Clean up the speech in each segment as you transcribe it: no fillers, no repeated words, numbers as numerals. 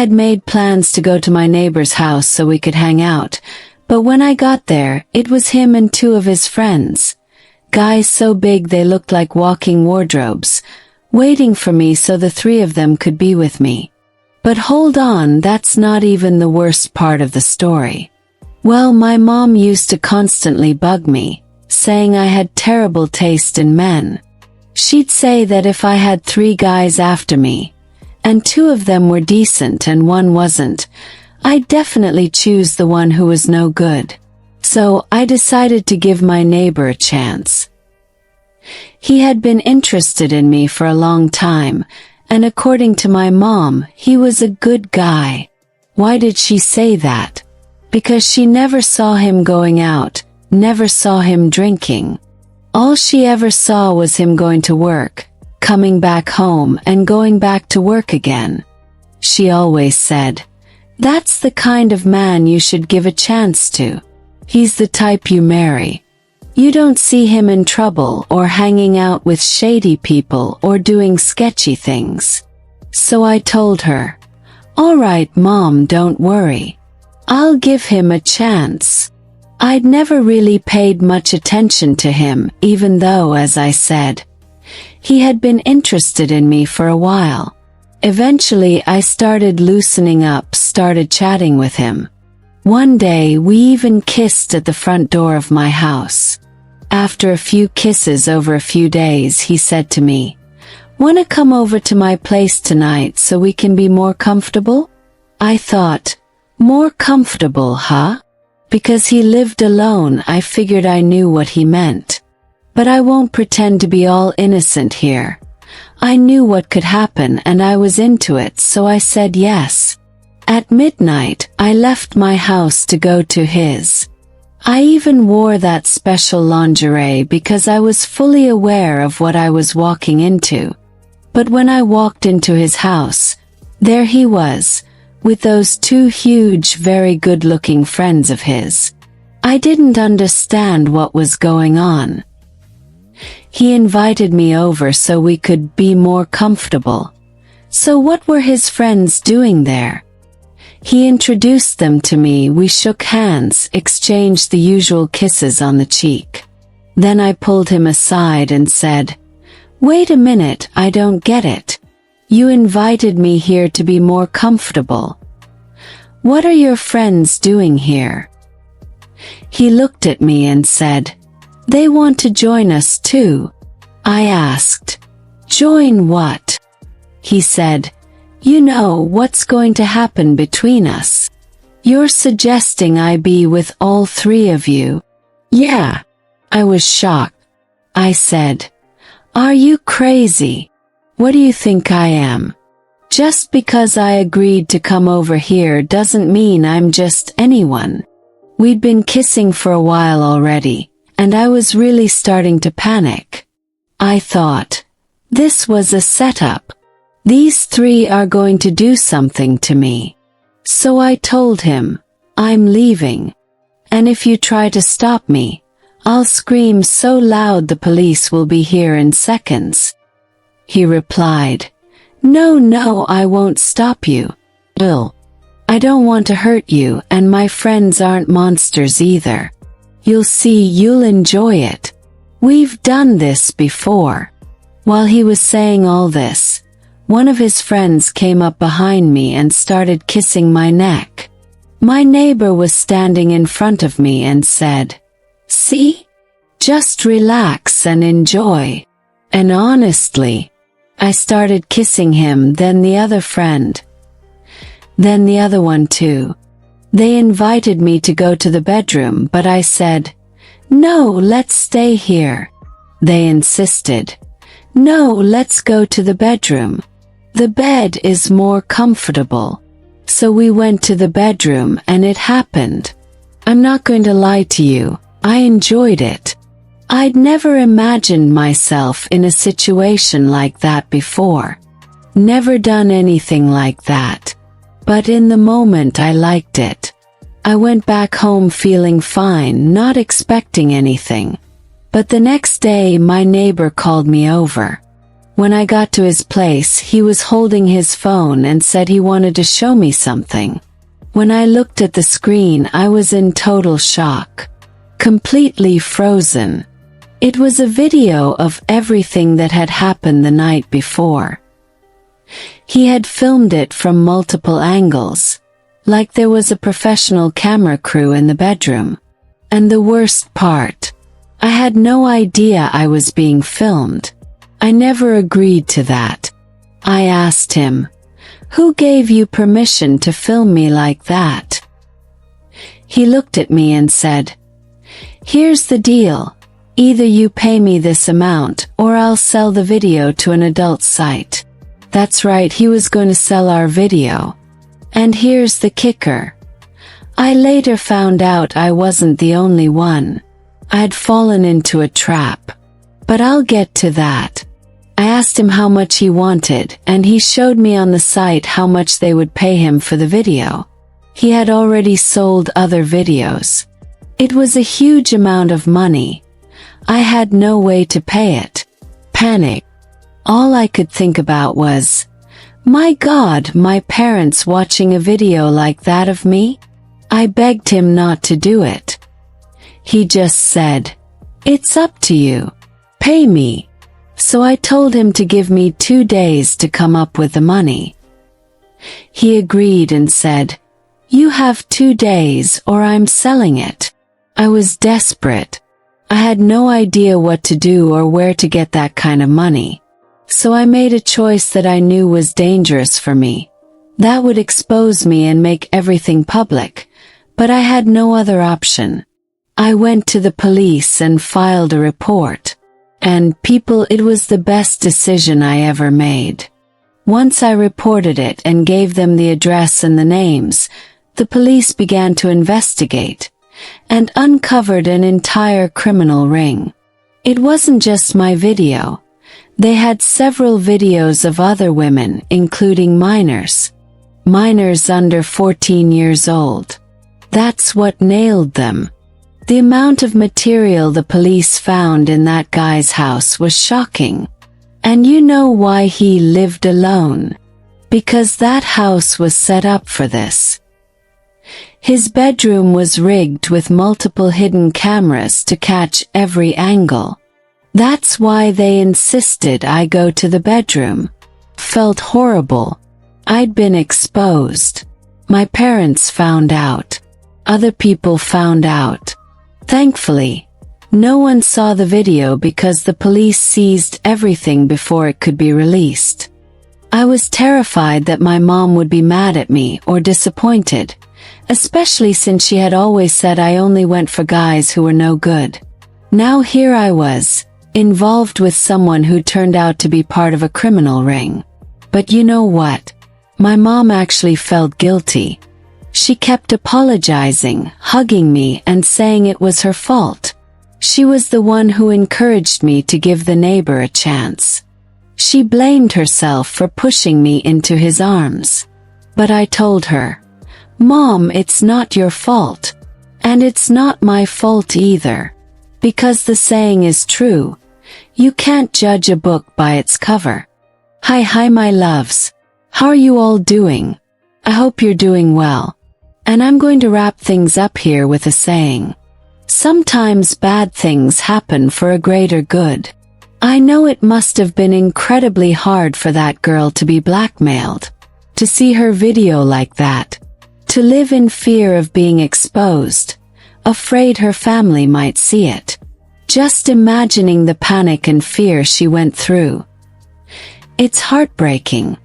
had made plans to go to my neighbor's house so we could hang out, but when I got there, it was him and two of his friends. Guys so big they looked like walking wardrobes, waiting for me so the three of them could be with me. But hold on, that's not even the worst part of the story. Well, my mom used to constantly bug me, saying I had terrible taste in men. She'd say that if I had 3 guys after me, and 2 of them were decent and 1 wasn't, I'd definitely choose the one who was no good. So I decided to give my neighbor a chance. He had been interested in me for a long time, and according to my mom, he was a good guy. Why did she say that? Because she never saw him going out, never saw him drinking. All she ever saw was him going to work, coming back home and going back to work again. She always said, "That's the kind of man you should give a chance to. He's the type you marry. You don't see him in trouble or hanging out with shady people or doing sketchy things." So I told her, "All right, Mom, don't worry. I'll give him a chance." I'd never really paid much attention to him, even though, as I said, he had been interested in me for a while. Eventually, I started loosening up, started chatting with him. One day, we even kissed at the front door of my house. After a few kisses over a few days, he said to me, "Wanna come over to my place tonight so we can be more comfortable?" I thought, more comfortable, huh? Because he lived alone, I figured I knew what he meant. But I won't pretend to be all innocent here. I knew what could happen and I was into it, so I said yes. At midnight, I left my house to go to his. I even wore that special lingerie because I was fully aware of what I was walking into. But when I walked into his house, there he was, with those 2 huge, very good-looking friends of his. I didn't understand what was going on. He invited me over so we could be more comfortable. So what were his friends doing there? He introduced them to me, we shook hands, exchanged the usual kisses on the cheek. Then I pulled him aside and said, "Wait a minute, I don't get it. You invited me here to be more comfortable. What are your friends doing here?" He looked at me and said, "They want to join us too." I asked, "Join what?" He said, "You know what's going to happen between us. You're suggesting I be with all 3 of you?" "Yeah." I was shocked. I said, "Are you crazy? What do you think I am? Just because I agreed to come over here doesn't mean I'm just anyone." We'd been kissing for a while already, and I was really starting to panic. I thought, this was a setup. These 3 are going to do something to me. So I told him, "I'm leaving. And if you try to stop me, I'll scream so loud the police will be here in seconds." He replied, No, I won't stop you. Bill. I don't want to hurt you, and my friends aren't monsters either. You'll see, you'll enjoy it. We've done this before." While he was saying all this, one of his friends came up behind me and started kissing my neck. My neighbor was standing in front of me and said, "See? Just relax and enjoy." And honestly, I started kissing him, then the other friend. Then the other one too. They invited me to go to the bedroom, but I said, "No, let's stay here." They insisted, "No, let's go to the bedroom. The bed is more comfortable." So we went to the bedroom and it happened. I'm not going to lie to you, I enjoyed it. I'd never imagined myself in a situation like that before. Never done anything like that. But in the moment I liked it. I went back home feeling fine, not expecting anything. But the next day my neighbor called me over. When I got to his place, he was holding his phone and said he wanted to show me something. When I looked at the screen, I was in total shock. Completely frozen. It was a video of everything that had happened the night before. He had filmed it from multiple angles, like there was a professional camera crew in the bedroom. And the worst part, I had no idea I was being filmed. I never agreed to that. I asked him, "Who gave you permission to film me like that?" He looked at me and said, "Here's the deal. Either you pay me this amount or I'll sell the video to an adult site." That's right, he was going to sell our video. And here's the kicker. I later found out I wasn't the only one. I'd fallen into a trap. But I'll get to that. I asked him how much he wanted, and he showed me on the site how much they would pay him for the video. He had already sold other videos. It was a huge amount of money. I had no way to pay it. Panic. All I could think about was, my God, my parents watching a video like that of me? I begged him not to do it. He just said, "It's up to you. Pay me." So I told him to give me 2 days to come up with the money. He agreed and said, "You have 2 days or I'm selling it." I was desperate. I had no idea what to do or where to get that kind of money. So I made a choice that I knew was dangerous for me. That would expose me and make everything public, but I had no other option. I went to the police and filed a report. And people, it was the best decision I ever made. Once I reported it and gave them the address and the names, the police began to investigate and uncovered an entire criminal ring. It wasn't just my video. They had several videos of other women, including minors. Minors under 14 years old. That's what nailed them. The amount of material the police found in that guy's house was shocking. And you know why he lived alone? Because that house was set up for this. His bedroom was rigged with multiple hidden cameras to catch every angle. That's why they insisted I go to the bedroom. Felt horrible. I'd been exposed. My parents found out. Other people found out. Thankfully, no one saw the video because the police seized everything before it could be released. I was terrified that my mom would be mad at me or disappointed, especially since she had always said I only went for guys who were no good. Now here I was, involved with someone who turned out to be part of a criminal ring. But you know what? My mom actually felt guilty. She kept apologizing, hugging me, and saying it was her fault. She was the one who encouraged me to give the neighbor a chance. She blamed herself for pushing me into his arms. But I told her, "Mom, it's not your fault. And it's not my fault either. Because the saying is true. You can't judge a book by its cover." Hi my loves. How are you all doing? I hope you're doing well. And I'm going to wrap things up here with a saying. Sometimes bad things happen for a greater good. I know it must have been incredibly hard for that girl to be blackmailed. To see her video like that. To live in fear of being exposed. Afraid her family might see it. Just imagining the panic and fear she went through. It's heartbreaking.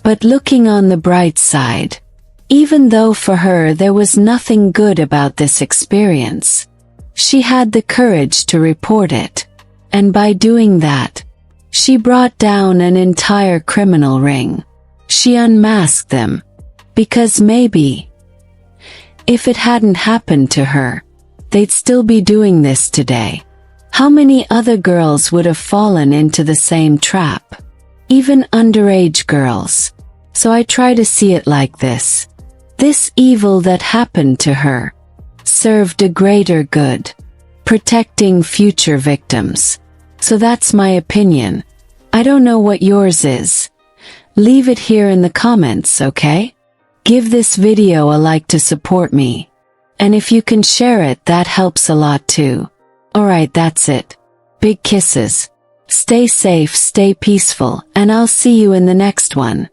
But looking on the bright side, even though for her there was nothing good about this experience, she had the courage to report it. And by doing that, she brought down an entire criminal ring. She unmasked them. Because maybe, if it hadn't happened to her, they'd still be doing this today. How many other girls would have fallen into the same trap? Even underage girls. So I try to see it like this. This evil that happened to her served a greater good, protecting future victims. So that's my opinion. I don't know what yours is. Leave it here in the comments, okay? Give this video a like to support me. And if you can share it, that helps a lot too. Alright, that's it. Big kisses. Stay safe, stay peaceful, and I'll see you in the next one.